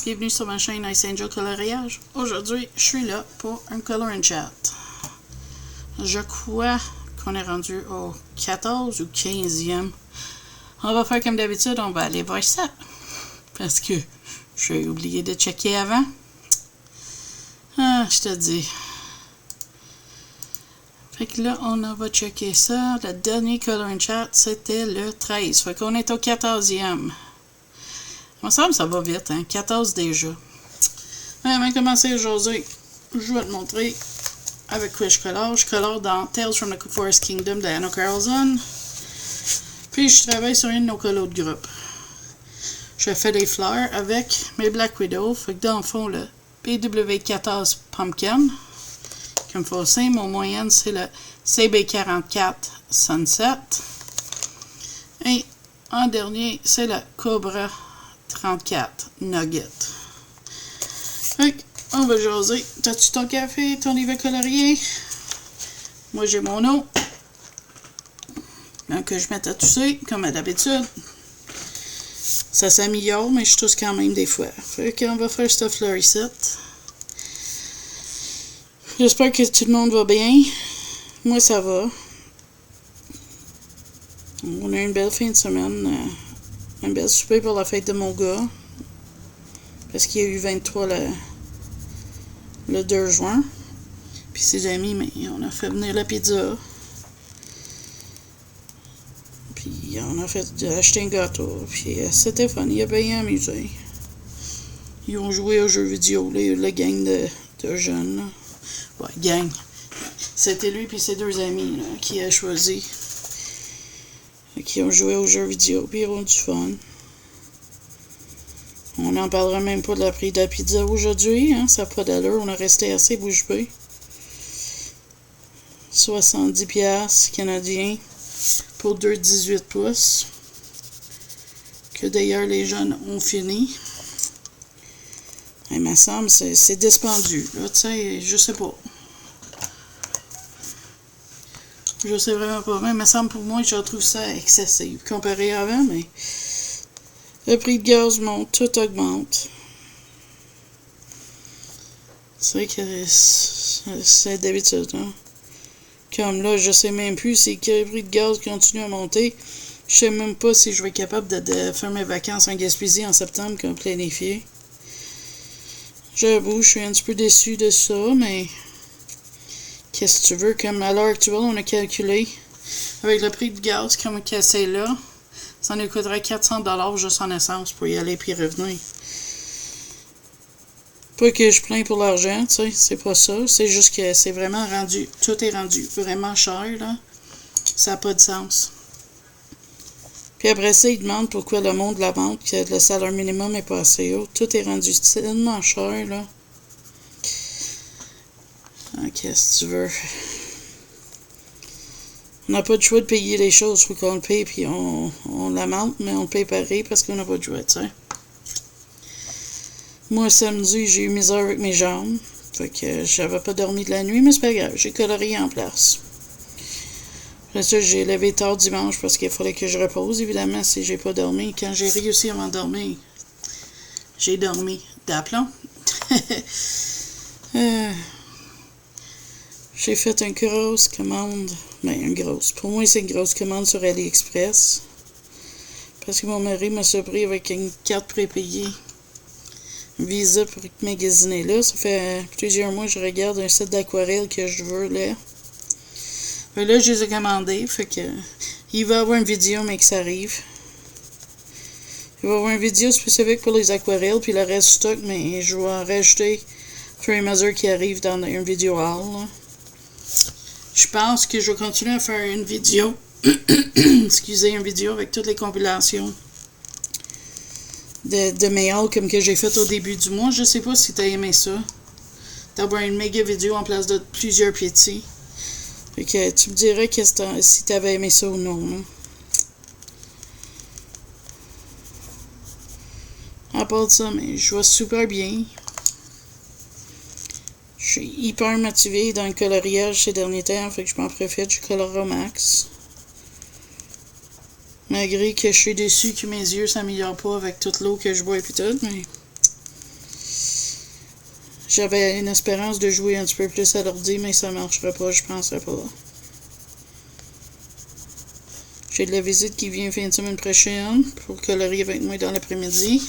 bienvenue sur ma chaîne Ice Angel Coloriage. Aujourd'hui, je suis là pour un Color and Chat. Je crois qu'on est rendu au 14 ou 15e. On va faire comme d'habitude, on va aller voir ça. Parce que j'ai oublié de checker avant. Ah, je te dis. Fait que là, on va checker ça. Le dernier Color and Chat, c'était le 13. Fait qu'on est au 14e. Il me semble que ça va vite, hein? 14 déjà. Avant de commencer aujourd'hui, je vais te montrer avec quoi je colore. Je colore dans Tales from the Forest Kingdom de Anna Carlson. Puis je travaille sur une de nos colos de groupe. Je fais des fleurs avec mes Black Widow. Fait que dans le fond, le PW14 Pumpkin. Comme faussé, mon moyenne, c'est le CB44 Sunset. Et en dernier, c'est le Cobra 34 Nugget. Fait on va jaser. T'as-tu ton café, ton livre colorier? Moi, j'ai mon eau. Donc, que je mette à tousser, comme d'habitude. Ça s'améliore, mais je tousse quand même des fois. Fait qu'on va faire cette fleur ici. J'espère que tout le monde va bien. Moi, ça va. On a une belle fin de semaine. Un bel souper pour la fête de mon gars. Parce qu'il y a eu 23 le 2 juin. Puis ses amis, mais on a fait venir la pizza. Puis on a fait acheter un gâteau. Puis c'était fun, il a bien amusé. Ils ont joué aux jeux vidéo, la gang de jeunes. Là. Ouais, gang. C'était lui et ses deux amis là, qui a choisi. Qui ont joué aux jeux vidéo, puis ils ont du fun. On n'en parlera même pas de la prix de la pizza aujourd'hui, hein, ça n'a pas d'allure, on a resté assez bouche bée. 70$ canadiens pour 2 18 pouces. Que d'ailleurs les jeunes ont fini. Il me semble que c'est dispendieux, là, tu sais, je sais pas. Je sais vraiment pas. Mais il me semble pour moi, je trouve ça excessif. Comparé à avant, mais le prix de gaz monte, tout augmente. C'est vrai que c'est d'habitude, hein. Comme là, je sais même plus si le prix de gaz continue à monter. Je sais même pas si je vais être capable de faire mes vacances en Gaspésie en septembre comme planifié. J'avoue, je suis un petit peu déçu de ça, mais qu'est-ce que tu veux? Comme à l'heure actuelle, on a calculé avec le prix de gaz comme c'est là, ça nous coûterait 400$ juste en essence pour y aller puis revenir. Pas que je plains pour l'argent, tu sais, c'est pas ça. C'est juste que c'est vraiment rendu, tout est rendu vraiment cher, là. Ça n'a pas de sens. Puis après ça, ils demandent pourquoi le monde de la banque, que le salaire minimum est pas assez haut. Tout est rendu tellement cher, là. Ah, qu'est-ce que tu veux? On n'a pas de choix de payer les choses. Faut qu'on le paye, puis on lamente, mais on le paye pareil parce qu'on n'a pas de choix, tu sais. Moi, samedi, j'ai eu misère avec mes jambes. Fait que j'avais pas dormi de la nuit, mais c'est pas grave. J'ai colorié en place. Après ça, j'ai levé tard dimanche parce qu'il fallait que je repose, évidemment, si j'ai pas dormi. Quand j'ai réussi à m'endormir, j'ai dormi d'aplomb. J'ai fait une grosse commande. Ben, une grosse. Pour moi, c'est une grosse commande sur AliExpress. Parce que mon mari m'a surpris avec une carte prépayée. Visa pour magasiner là. Ça fait plusieurs mois que je regarde un set d'aquarelle que je veux là. Mais là, je les ai commandés. Fait que il va y avoir une vidéo, mais que ça arrive. Il va y avoir une vidéo spécifique pour les aquarelles, puis le reste stock, mais je vais en rajouter au fur et à mesure qui arrive dans une vidéo haul. Là. Je pense que je vais continuer à faire une vidéo. Excusez, une vidéo avec toutes les compilations de mes hauls comme que j'ai fait au début du mois. Je sais pas si t'as aimé ça. D'avoir une méga vidéo en place de plusieurs petits. Fait que tu me dirais si t'avais aimé ça ou non. Hein. À part de ça, mais je vois super bien. Je suis hyper motivée dans le coloriage ces derniers temps, fait que je m'en profite, je colore au max. Malgré que je suis déçue que mes yeux s'améliorent pas avec toute l'eau que je bois et tout, mais J'avais une espérance de jouer un petit peu plus à l'ordi, mais ça ne marchera pas, je penserais pas. J'ai de la visite qui vient fin de semaine prochaine pour colorier avec moi dans l'après-midi.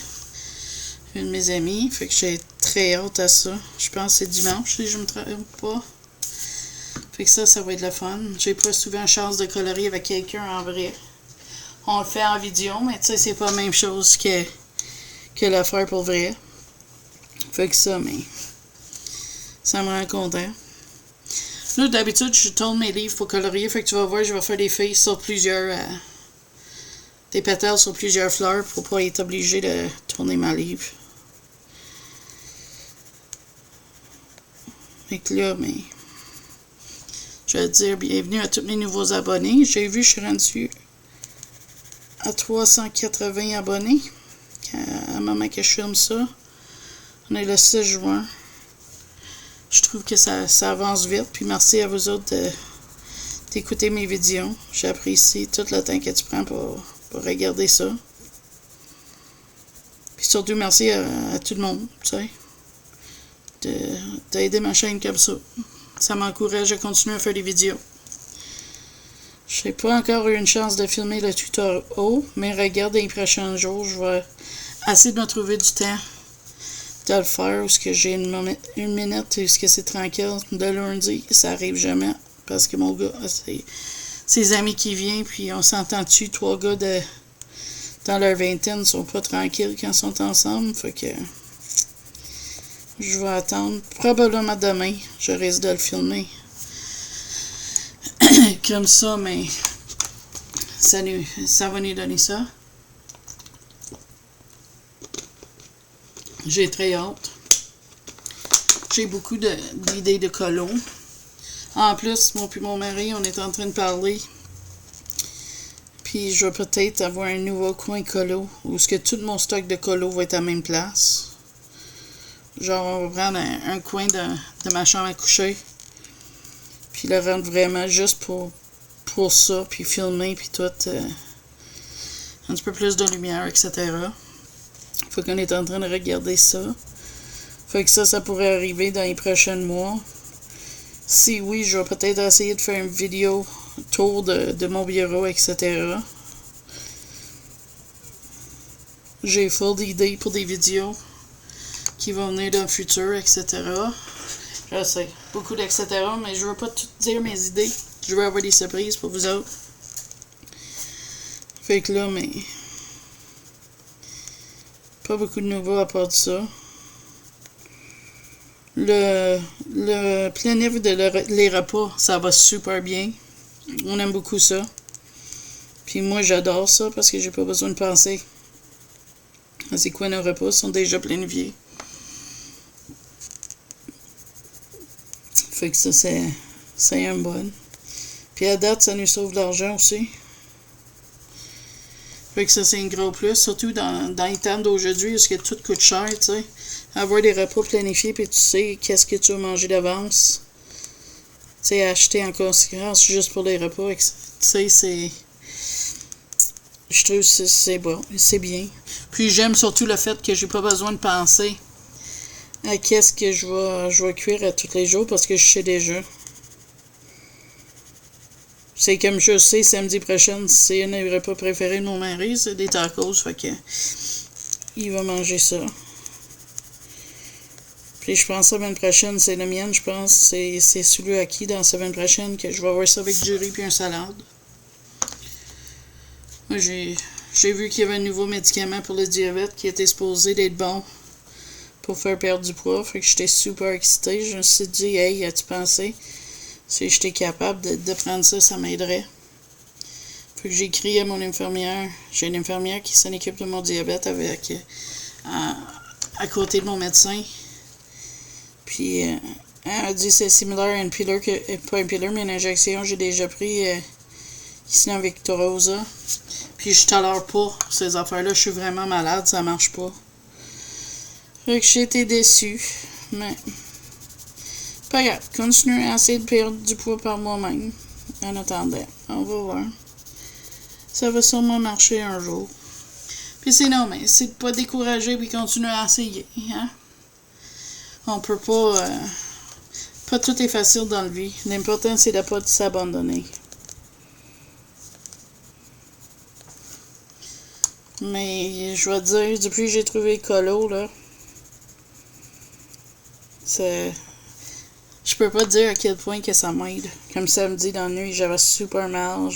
Une de mes amies, fait que j'ai très hâte à ça. Je pense que c'est dimanche, si je me trompe pas. Fait que ça va être le fun. J'ai pas souvent chance de colorier avec quelqu'un en vrai. On le fait en vidéo, mais tu sais, c'est pas la même chose que le faire pour vrai. Fait que ça, mais ça me rend content. Là, d'habitude, je tourne mes livres pour colorier. Fait que tu vas voir, je vais faire des feuilles sur plusieurs... des pétales sur plusieurs fleurs pour pas être obligé de tourner ma livre. Fait que là, mais... je vais dire bienvenue à tous mes nouveaux abonnés. J'ai vu, je suis rendu à 380 abonnés. À moment que je filme ça. On est le 6 juin. Je trouve que ça avance vite. Puis merci à vous autres d'écouter mes vidéos. J'apprécie tout le temps que tu prends pour regarder ça. Puis surtout merci à tout le monde, tu sais, d'aider ma chaîne comme ça. Ça m'encourage à continuer à faire des vidéos. Je n'ai pas encore eu une chance de filmer le tutoriel, mais regarde, dans les prochains jours, je vais essayer de me trouver du temps de le faire, où j'ai une minute, où c'est tranquille. De lundi, ça arrive jamais, parce que mon gars, c'est ses amis qui viennent, puis on s'entend dessus, 3 gars dans leur vingtaine sont pas tranquilles quand ils sont ensemble, fait que je vais attendre. Probablement demain, je risque de le filmer. Comme ça, mais ça va nous donner ça. J'ai très hâte. J'ai beaucoup d'idées de colos. En plus, moi et mon mari, on est en train de parler. Puis je vais peut-être avoir un nouveau coin colo où tout mon stock de colos va être à la même place. Genre, on va prendre un coin de ma chambre à coucher. Puis le rendre vraiment juste pour ça. Puis filmer, puis tout. Un petit peu plus de lumière, etc. Fait qu'on est en train de regarder ça. Fait que ça pourrait arriver dans les prochains mois. Si oui, je vais peut-être essayer de faire une vidéo tour de mon bureau, etc. J'ai full d'idées pour des vidéos qui vont venir dans le futur, etc. Je sais, beaucoup d'etc. Mais je veux pas tout dire mes idées. Je veux avoir des surprises pour vous autres. Fait que là, mais... pas beaucoup de nouveaux à part de ça. Le planif les repas, ça va super bien. On aime beaucoup ça. Puis moi, j'adore ça parce que j'ai pas besoin de penser. C'est quoi nos repas? Ils sont déjà planifiés. Fait que ça, c'est un bon. Puis à date, ça nous sauve de l'argent aussi. Fait que ça, c'est un gros plus. Surtout dans les temps d'aujourd'hui, parce que tout coûte cher, tu sais. Avoir des repas planifiés, puis tu sais qu'est-ce que tu vas manger d'avance. Tu sais, acheter en conséquence juste pour les repas. Tu sais, c'est... je trouve que c'est bon. C'est bien. Puis j'aime surtout le fait que j'ai pas besoin de penser à qu'est-ce que je vais cuire à tous les jours, parce que je sais déjà. C'est comme je sais, samedi prochain, c'est un des repas préférés de mon mari, c'est des tacos, fait que il va manger ça. Puis je pense que la semaine prochaine, c'est la mienne, je pense, c'est celui à qui dans la semaine prochaine que je vais avoir ça avec du riz puis un salade. Moi, j'ai vu qu'il y avait un nouveau médicament pour le diabète qui était supposé d'être bon pour faire perdre du poids, fait que j'étais super excitée. Je me suis dit, hey, as-tu pensé? Si j'étais capable de prendre ça, ça m'aiderait. Fait que j'ai écrit à mon infirmière. J'ai une infirmière qui s'en occupe de mon diabète à côté de mon médecin. Puis elle a dit c'est similaire à une pilule, pas une pilule, mais une injection. J'ai déjà pris ici dans Victorosa. Puis je tolère pas ces affaires-là. Je suis vraiment malade, ça marche pas. Fait que j'ai été déçue. Mais... pas grave, continuer à essayer de perdre du poids par moi-même. En attendant, on va voir. Ça va sûrement marcher un jour. Puis c'est non, mais c'est de pas décourager puis continuer à essayer. Hein? On peut pas... pas tout est facile dans la vie. L'important, c'est de ne pas s'abandonner. Mais je vais te dire, depuis que j'ai trouvé Colo, là, c'est... Je peux pas te dire à quel point que ça m'aide. Comme samedi dans la nuit, j'avais super mal.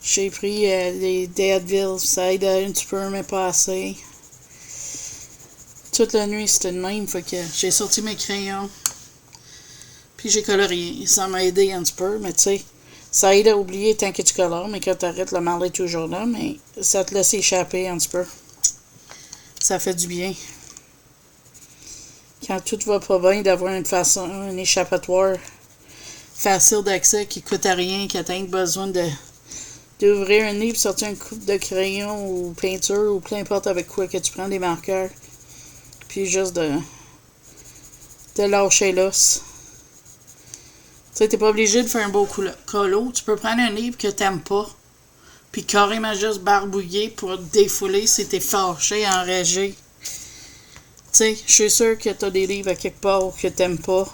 J'ai pris des Advil, ça aide un petit peu, mais pas assez. Toute la nuit, c'était le même, fait que j'ai sorti mes crayons. Puis j'ai colorié. Ça m'a aidé un petit peu, mais tu sais, ça aide à oublier tant que tu colores, mais quand tu arrêtes, le mal est toujours là, mais ça te laisse échapper un petit peu. Ça fait du bien. Quand tout va pas bien, d'avoir un échappatoire facile d'accès qui coûte à rien, qui n'a besoin d'ouvrir un livre, sortir une coupe de crayon ou peinture ou peu importe avec quoi que tu prends des marqueurs. Puis juste de lâcher l'os. Tu sais, t'es pas obligé de faire un beau colo. Tu peux prendre un livre que t'aimes pas, puis carrément juste barbouiller pour te défouler si t'es fâché, enragé. Tu sais, je suis sûre que t'as des livres à quelque part que t'aimes pas.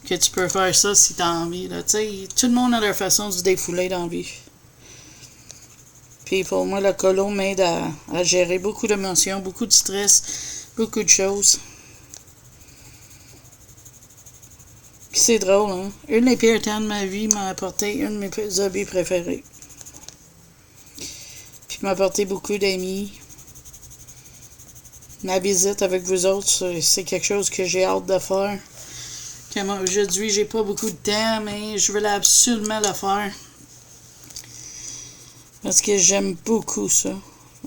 Que tu peux faire ça si t'as envie. Là. Tu sais, tout le monde a leur façon de se défouler dans la vie. Puis pour moi, le colo m'aide à gérer beaucoup d'émotions, beaucoup de stress, beaucoup de choses. Puis c'est drôle, hein? Une des pires temps de ma vie m'a apporté un de mes hobbies préférés. Puis m'a apporté beaucoup d'amis. Ma visite avec vous autres, c'est quelque chose que j'ai hâte de faire. Aujourd'hui, j'ai pas beaucoup de temps, mais je veux absolument le faire. Parce que j'aime beaucoup ça.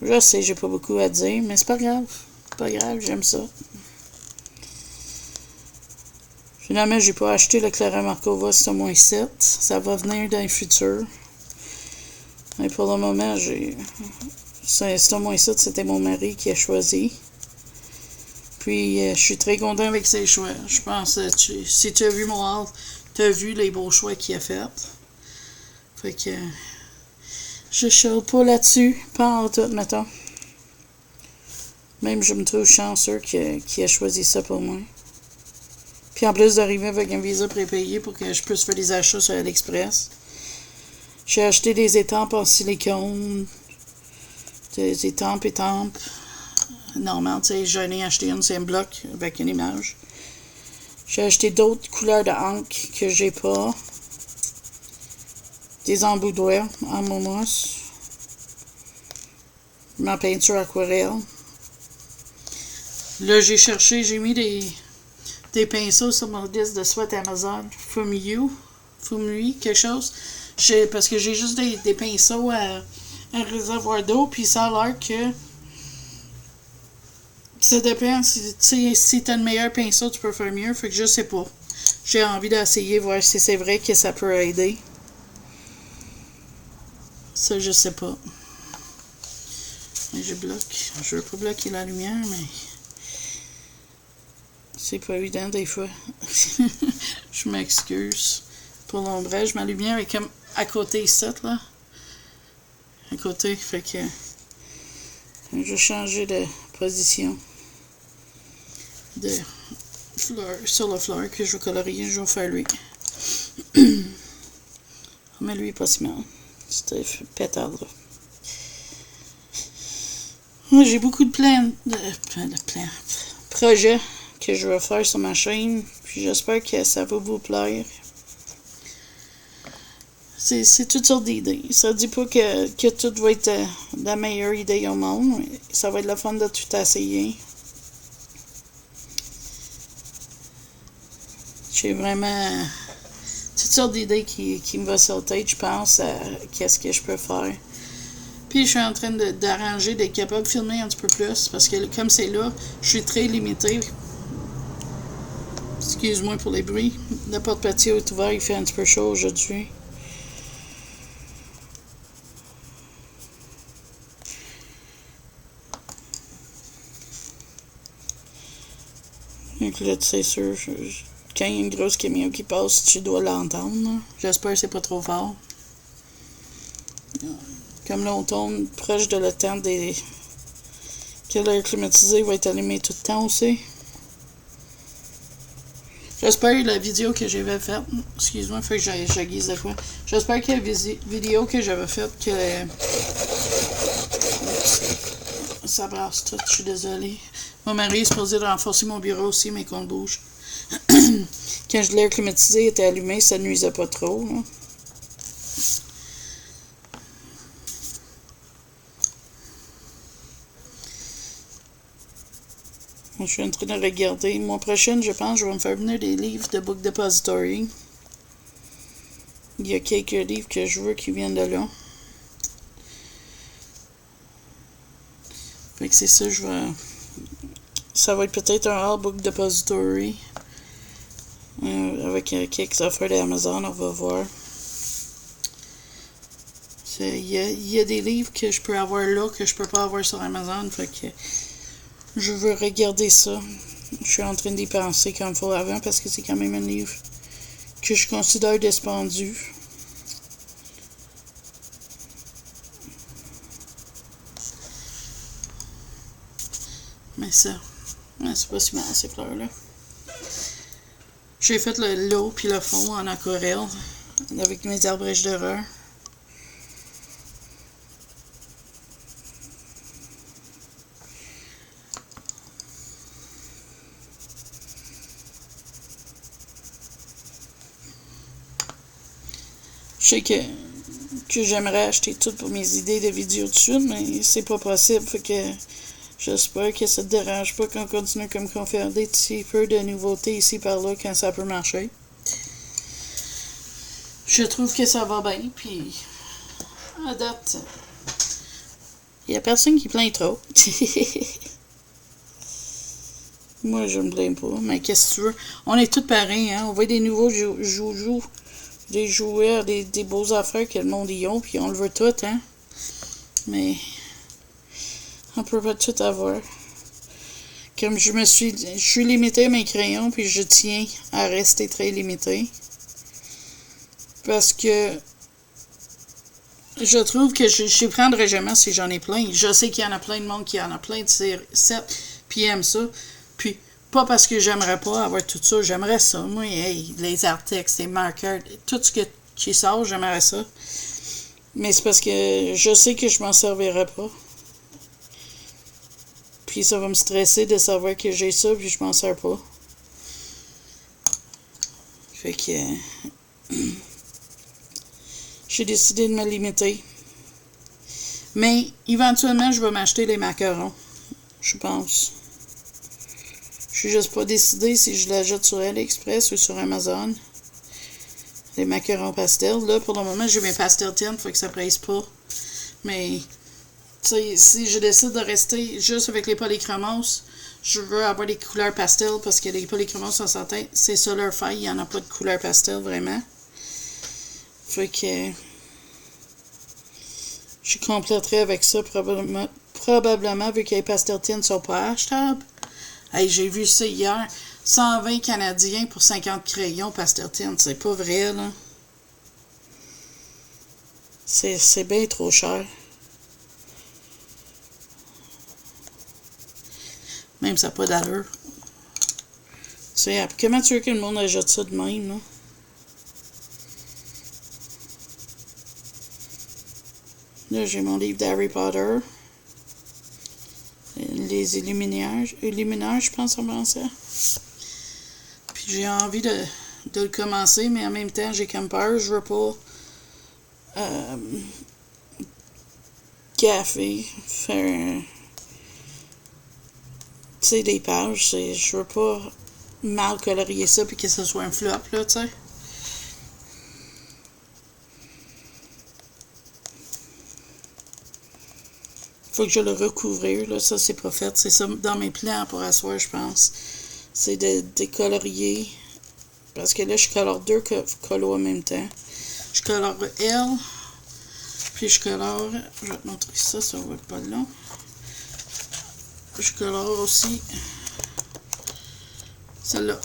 Je sais, j'ai pas beaucoup à dire, mais c'est pas grave. C'est pas grave, j'aime ça. Finalement, j'ai pas acheté le Clara Markova ce mois-ci. Ça va venir dans le futur. Mais pour le moment, ce mois-ci, c'était mon mari qui a choisi. Puis, je suis très content avec ses choix. Je pense que si tu as vu mon haul, tu as vu les beaux choix qu'il a fait. Fait que je chiale pas là-dessus. Pas en tout, mettons. Même je me trouve chanceux qu'il a choisi ça pour moi. Puis en plus d'arriver avec un visa prépayé pour que je puisse faire des achats sur AliExpress. J'ai acheté des étampes en silicone. Des étampes. Normal, tu sais, j'en ai acheté une, c'est un bloc avec une image. J'ai acheté d'autres couleurs de encre que j'ai pas. Des embouts d'oeil en momos. Ma peinture aquarelle. Là, j'ai mis des pinceaux sur mon disque de sweat Amazon. Fumui, quelque chose. Parce que j'ai juste des pinceaux à réservoir d'eau, puis ça a l'air que ça dépend. Si t'as le meilleur pinceau, tu peux faire mieux. Fait que je sais pas. J'ai envie d'essayer, voir si c'est vrai que ça peut aider. Ça, je sais pas. Mais je bloque. Je veux pas bloquer la lumière, mais c'est pas évident des fois. Je m'excuse pour l'ombrage. Ma lumière est comme à côté ici, là. À côté, fait que je vais changer de position de fleur sur la fleur que je vais colorier. Je vais faire lui. Mais lui, pas si mal. C'était pétard, là. J'ai beaucoup de projets que je vais faire sur ma chaîne. Puis j'espère que ça va vous plaire. C'est toutes sortes d'idées. Ça dit pas que tout va être la meilleure idée au monde. Mais ça va être le fun de tout essayer. J'ai vraiment toutes sortes d'idées qui me vont sauter, je pense, à qu'est-ce que je peux faire. Puis je suis en train d'arranger, d'être capable de filmer un petit peu plus, parce que comme c'est là, je suis très limitée. Excuse-moi pour les bruits. Le porte-patio est ouvert, il fait un petit peu chaud aujourd'hui. Donc là, c'est sûr, quand il y a une grosse camion qui passe, tu dois l'entendre. J'espère que c'est pas trop fort. Comme là, on tourne proche de le temps que l'air climatisé va être allumé tout le temps aussi. J'espère que la vidéo que j'avais faite, excuse-moi, il faut que j'aiguise de quoi. J'espère que la vidéo que j'avais faite, que ça brasse tout, je suis désolée. Mon mari est supposé renforcer mon bureau aussi, mais qu'on bouge. Quand l'air climatisé était allumé, ça ne nuisait pas trop. Là. Je suis en train de regarder. Mon prochain, je pense, je vais me faire venir des livres de Book Depository. Il y a quelques livres que je veux qui viennent de là. Fait que c'est ça, je vais... Ça va être peut-être un All Book Depository. Avec quelques affaires d'Amazon, on va voir. Il y a des livres que je peux avoir là, que je peux pas avoir sur Amazon. Fait que... Je veux regarder ça. Je suis en train d'y penser comme il faut avant parce que c'est quand même un livre que je considère dispendieux. Mais ça, c'est pas si mal ces fleurs-là. J'ai fait le lot puis le fond en aquarelle avec mes arbrèches d'horreur. Je sais que j'aimerais acheter tout pour mes idées de vidéos dessus, mais c'est pas possible. Fait que j'espère que ça te dérange pas qu'on continue comme qu'on fait des petits peu de nouveautés ici par là quand ça peut marcher. Je trouve que ça va bien, puis à date, il y a personne qui plaint trop. Moi, je me plains pas, mais qu'est-ce que tu veux? On est tous pareils, hein? On voit des nouveaux joujoux. Des joueurs, des beaux affaires que le monde y a, puis on le veut tout, hein. Mais on peut pas tout avoir. Comme je suis limitée à mes crayons, puis je tiens à rester très limitée. Parce que je trouve que je prendrais jamais si j'en ai plein. Je sais qu'il y en a plein de monde qui en a plein de sets, puis aiment ça. Puis pas parce que j'aimerais pas avoir tout ça, j'aimerais ça. Moi, hey, les artextes, les marqueurs, tout ce qui sort, j'aimerais ça. Mais c'est parce que je sais que je m'en servirais pas. Puis ça va me stresser de savoir que j'ai ça, puis je m'en sers pas. Fait que... j'ai décidé de me limiter. Mais éventuellement, je vais m'acheter des macarons. Je pense. Je suis juste pas décidée si je l'achète sur AliExpress ou sur Amazon. Les macarons pastel. Là, pour le moment, j'ai mes pastel tint, faut que ça presse pas. Mais, tu sais, si je décide de rester juste avec les polychromos, je veux avoir des couleurs pastel parce que les polychromos en santé, c'est ça leur faille. Il n'y en a pas de couleur pastel vraiment. Fait que je compléterai avec ça probablement vu que les pastel tint sont pas achetables. Hey, j'ai vu ça hier. 120 Canadiens pour 50 crayons pastel tint. C'est pas vrai, là. C'est bien trop cher. Même ça n'a pas d'allure. Tu sais, comment tu veux que le monde achète ça de même, là? Là, j'ai mon livre d'Harry Potter. Les Illuminaires, je pense en français. Puis j'ai envie de le commencer, mais en même temps, j'ai comme peur. Je veux pas gaffer, faire tu sais, des pages. Je veux pas mal colorier ça puis que ce soit un flop, là, tu sais. Faut que je le recouvrir, là. Ça, c'est pas fait. C'est ça dans mes plans pour asseoir, je pense. C'est de décolorier. Parce que là, je colore deux colos en même temps. Je colore elle. Puis je colore... Je vais te montrer ça, ça va être pas long. Je colore aussi celle-là.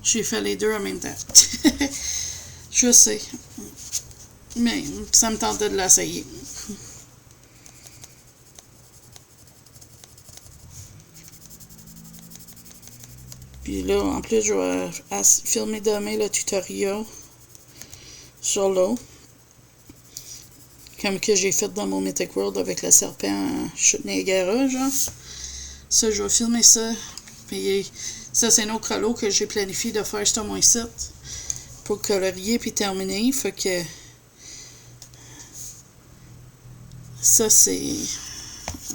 J'ai fait les deux en même temps. Je sais. Mais ça me tentait de l'essayer. Puis là, en plus, je vais filmer demain le tutoriel sur l'eau. Comme que j'ai fait dans mon Mythic World avec le serpent chute Niagara, genre. Ça, je vais filmer ça. Puis ça, c'est un autre lot que j'ai planifié de faire ce mois-ci pour colorier puis terminer. Fait que ça, c'est...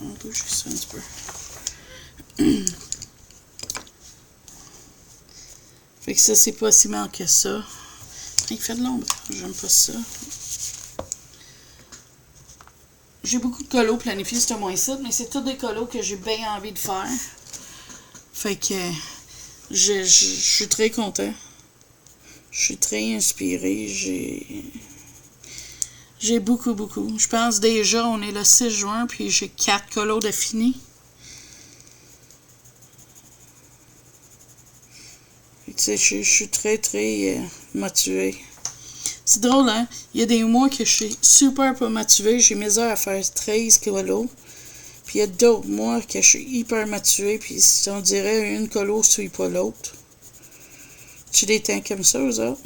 On va bouger ça un petit peu. Fait que ça, c'est pas si mal que ça. Il fait de l'ombre. J'aime pas ça. J'ai beaucoup de colos planifiés ce mois-ci, mais c'est tous des colos que j'ai bien envie de faire. Fait que je suis très content. Je suis très inspirée. J'ai beaucoup. Je pense déjà, on est le 6 juin, puis j'ai 4 colos de fini. Tu sais, je suis très motivée. C'est drôle, hein? Il y a des mois que je suis super pas motivée. J'ai mis heures à faire 13 colos. Puis il y a d'autres mois que je suis hyper motivée. Puis on dirait une colo suit pas l'autre. Tu des temps comme ça, eux autres?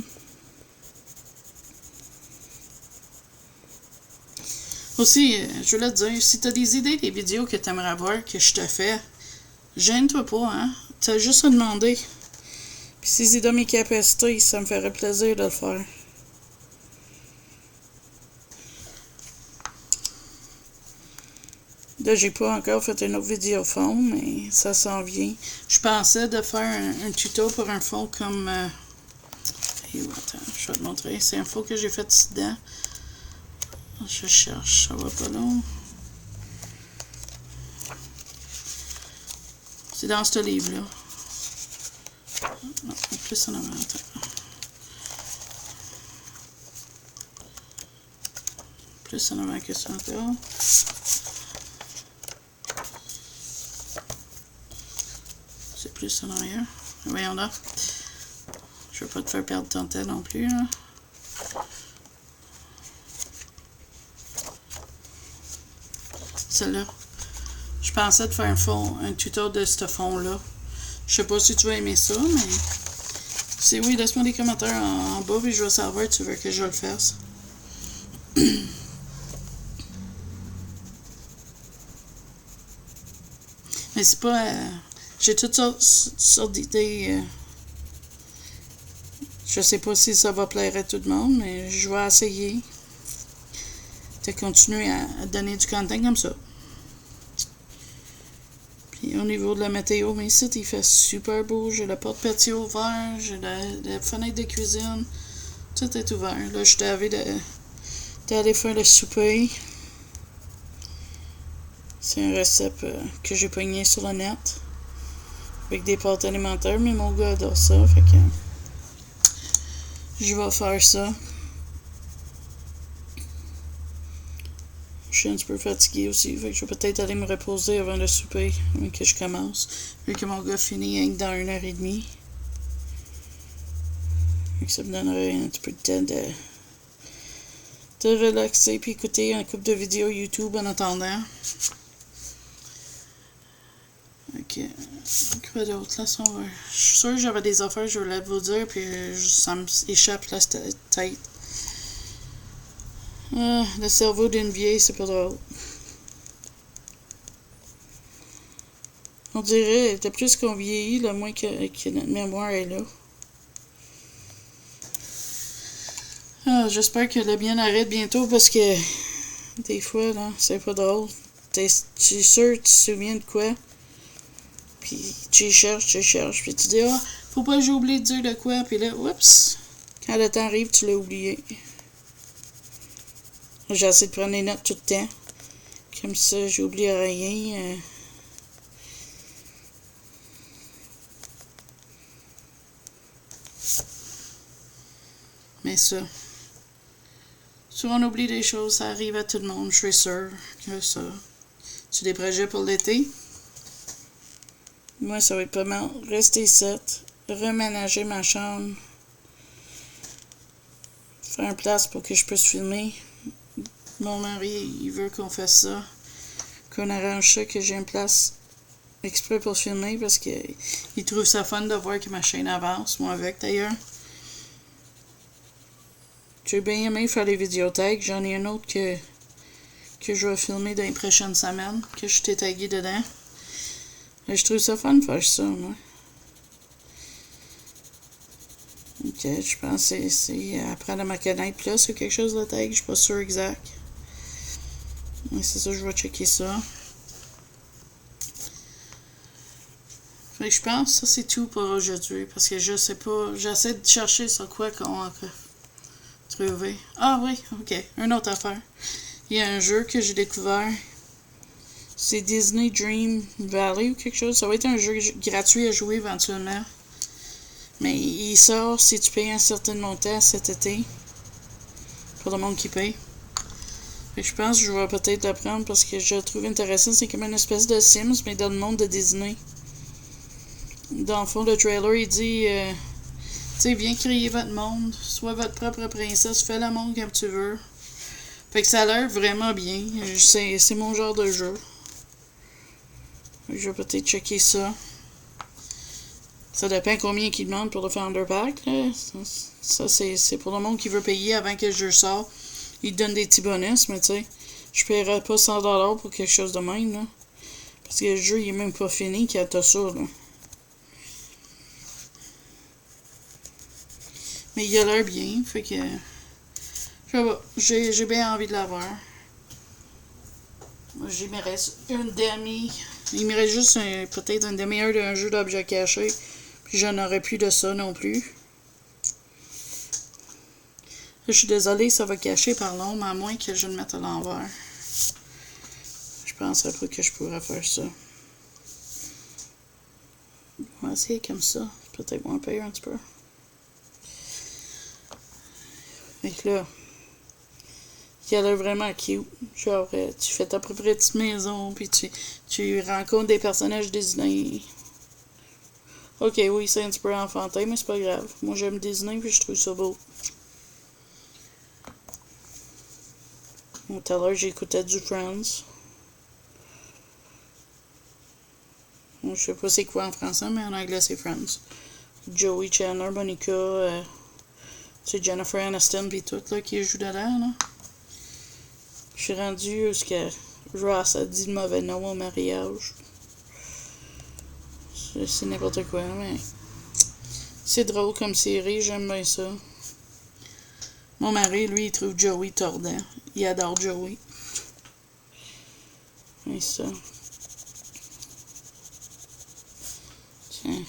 Aussi, je voulais te dire, si tu as des idées des vidéos que tu aimerais voir que je te fais, gêne-toi pas, hein? Tu as juste à demander. Puis si c'est dans mes capacités, ça me ferait plaisir de le faire. Là, j'ai pas encore fait une autre vidéo fond, mais ça s'en vient. Je pensais de faire un tuto pour un fond comme... attends, je vais te montrer. C'est un fond que j'ai fait ici dedans. Je cherche, ça va pas long. C'est dans ce livre-là. Non, plus en avant. Plus en avant que ça encore. C'est plus en arrière. Voyons là. Je veux pas te faire perdre ton temps non plus, là. Celle-là. Je pensais de faire un tuto de ce fond-là. Je sais pas si tu vas aimer ça, mais... Si oui, laisse-moi des commentaires en bas, puis je vais savoir si tu veux que je le fasse. Mais c'est pas... j'ai toutes sortes d'idées. Je sais pas si ça va plaire à tout le monde, mais je vais essayer de continuer à donner du contenu comme ça. Puis au niveau de la météo, mais ici, il fait super beau. J'ai la porte patio ouverte, j'ai la fenêtre de cuisine. Tout est ouvert. Là, je t'avais d'aller faire le souper. C'est un recette que j'ai pogné sur le net. Avec des pâtes alimentaires, mais mon gars adore ça. Fait que je vais faire ça. Je suis un petit peu fatiguée aussi, fait que je vais peut-être aller me reposer avant le souper, avant que je commence, vu que mon gars finit dans 1h30. Fait que ça me donnerait un petit peu de temps de relaxer puis écouter un couple de vidéos YouTube en attendant. Ok, quoi d'autre là? Je suis sûre que j'avais des affaires, je voulais vous dire, puis ça m'échappe la tête. Le cerveau d'une vieille, c'est pas drôle. On dirait, le plus qu'on vieillit, le moins que notre mémoire est là. J'espère que le bien arrête bientôt, parce que des fois, là, c'est pas drôle. Tu es sûr, tu te souviens de quoi? Puis tu cherches, puis tu dis, faut pas que j'ai oublié de dire de quoi, puis là, oups, quand le temps arrive, tu l'as oublié. J'essaie de prendre des notes tout le temps. Comme ça, j'oublie rien. Mais ça. Si on oublie des choses, ça arrive à tout le monde, je suis sûre que ça. Tu as des projets pour l'été? Moi, ça va être pas mal. Rester ici, reménager ma chambre, faire une place pour que je puisse filmer. Mon mari, il veut qu'on fasse ça, qu'on arrange ça, que j'ai une place exprès pour filmer parce qu'il trouve ça fun de voir que ma chaîne avance, moi avec d'ailleurs. J'ai bien aimé faire les vidéothèques. J'en ai un autre que je vais filmer dans les prochaines semaines, que je t'ai tagué dedans. Et je trouve ça fun de faire ça, moi. Ok, je pense que c'est apprendre à me connaître plus ou quelque chose de tag, je suis pas sûr exact. Mais c'est ça, je vais checker ça. Fait que je pense que ça c'est tout pour aujourd'hui, parce que je sais pas, j'essaie de chercher sur quoi qu'on va trouver. Ah oui, ok, une autre affaire. Il y a un jeu que j'ai découvert. C'est Disney Dream Valley ou quelque chose. Ça va être un jeu gratuit à jouer éventuellement. Mais il sort si tu payes un certain montant cet été. Pour le monde qui paye. Fait que je pense que je vais peut-être le prendre parce que je le trouve intéressant. C'est comme une espèce de Sims, mais dans le monde de Disney. Dans le fond, le trailer, il dit... tu sais, viens créer votre monde. Sois votre propre princesse. Fais le monde comme tu veux. Fait que ça a l'air vraiment bien. C'est mon genre de jeu. Je vais peut-être checker ça. Ça dépend combien qu'ils demandent pour le Founder Pack. Là. Ça c'est pour le monde qui veut payer avant que le jeu sorte. Ils te donnent des petits bonus, mais tu sais, je paierais pas 100$ pour quelque chose de même. Là. Parce que le jeu il est même pas fini quand t'as ça. Là. Mais il a l'air bien. Fait que... J'ai bien envie de l'avoir. Il me reste une demi. Il me reste juste peut-être une demi-heure d'un jeu d'objets cachés. Puis j'en aurais plus de ça non plus. Là, je suis désolée, ça va cacher par l'ombre, à moins que je le mette à l'envers. Je penserais pas que je pourrais faire ça. On va essayer comme ça. Peut-être moins pire un petit peu. Fait que là, il a l'air vraiment cute. Genre, tu fais ta propre petite maison, puis tu rencontres des personnages Disney. Ok, oui, c'est un petit peu enfantin, mais c'est pas grave. Moi, j'aime Disney, puis je trouve ça beau. Tout à l'heure, j'écoutais du Friends. Je sais pas c'est quoi en français, mais en anglais, c'est Friends. Joey Chandler, Monica, c'est Jennifer Aniston, puis tout, là, qui joue dedans, là. Je suis rendu jusqu'à Ross a dit le mauvais nom au mariage. C'est n'importe quoi, mais c'est drôle comme série, j'aime bien ça. Mon mari, lui, il trouve Joey tordant. Il adore Joey. Et ça. Tiens.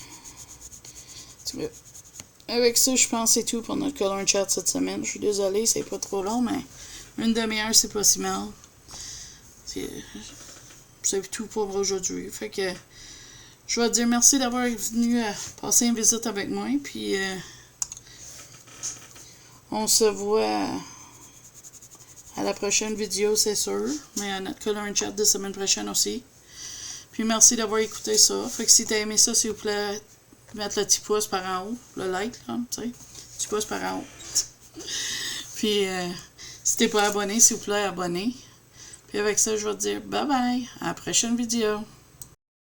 Avec ça, je pense que c'est tout pour notre Color Chat cette semaine. Je suis désolée, c'est pas trop long, mais une demi-heure, c'est pas si mal. C'est tout pour aujourd'hui. Fait que je vais te dire merci d'avoir venu passer une visite avec moi. Puis on se voit à la prochaine vidéo, c'est sûr. Mais à notre Color Chat de semaine prochaine aussi. Puis merci d'avoir écouté ça. Fait que si t'as aimé ça, s'il vous plaît, mettre le petit pouce par en haut. Le like, là, tu sais. Petit pouce par en haut. Puis si t'es pas abonné, s'il vous plaît, abonnez. Puis avec ça, je vais te dire bye bye. À la prochaine vidéo.